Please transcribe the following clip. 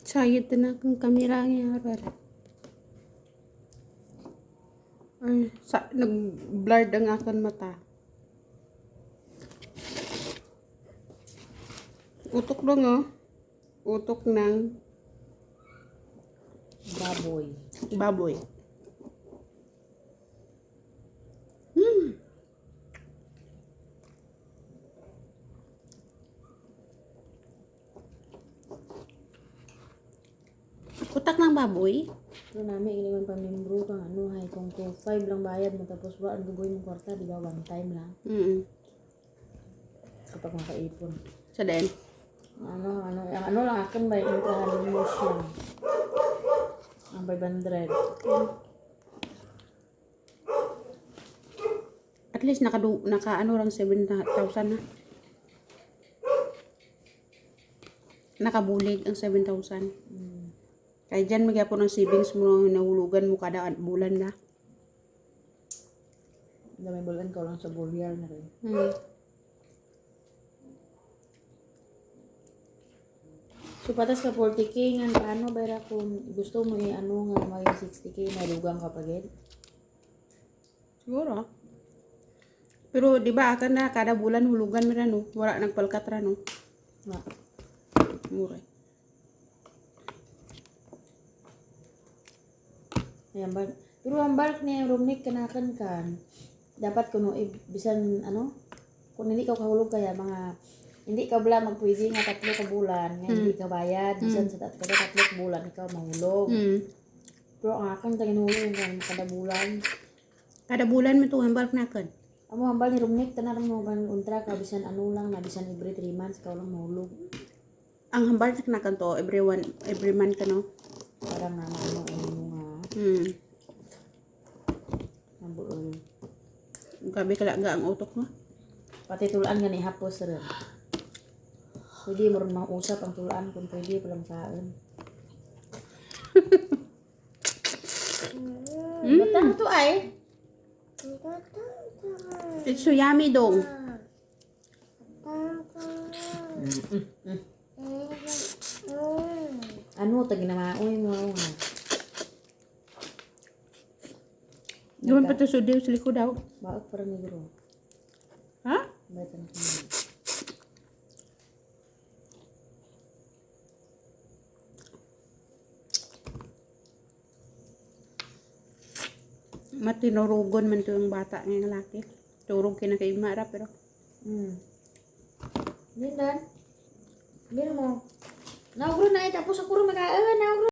Sayad na akong kamera niya. Ay, nag-blurred ang aking mata. Utok lang oh. Utok ng baboy. Utak ng baboy? Pero namin iniwan pa membro kang ano hay kung 2.5 lang bayad mo tapos wala ang gugoy ng kwarta di ba one time lang kapag makaipon Sa din? ano lang akin ba yung intrahan mo siya ang 500 At least naka ano lang 7,000 na. Nakabulig ang 7,000. Kaya dyan magyapon ng savings mo nahulugan mo kada bulan na. may bulan ka lang sa bulyar na rin. So patas ka 40k nga paano bayra kung gusto mo ano nga may 60k na lugang ka pa gid. Siguro. Pero di ba akan na kada bulan hulugan mo na no? Wala nagpalkat ra no? Mura. Ayan ba? Pero ang bulk niya Romnick kanakan kan. Dapat kuno bisan ano kung hindi ka kahulog kaya mga hindi ka bala magpwede nga 3 ka bulan nga hindi ka bayad bisan sa 3 ka bulan ikaw mahulog. Pero ang akin taginulog nga kada bulan. Kada bulan mo to ang bulk nakan. Amo hambal ni Romnick tanan mo ban untra ka bisan ano lang na bisan every 3 months ka lang mahulog. Ang hambal na nakan to every month ka no. Parang nga ano nga. Nabuol. Gabi kala ang utok mo. Pati tulaan nga ni hapos rin. Pwede mo rin mausap ang tulaan kung pwede palang saan. Batang to ay. It's so yummy dong. Ano tagi na maoy mo nga. Doon pa to sudiw sa likod daw. Baot para negro. Ha? Batan ko. Matinurugon man to yung bata ng lalaki. Turog kinakaimara pero. Yan dan. Yan mo. Naugro na tapos ako rin makain. Naugro.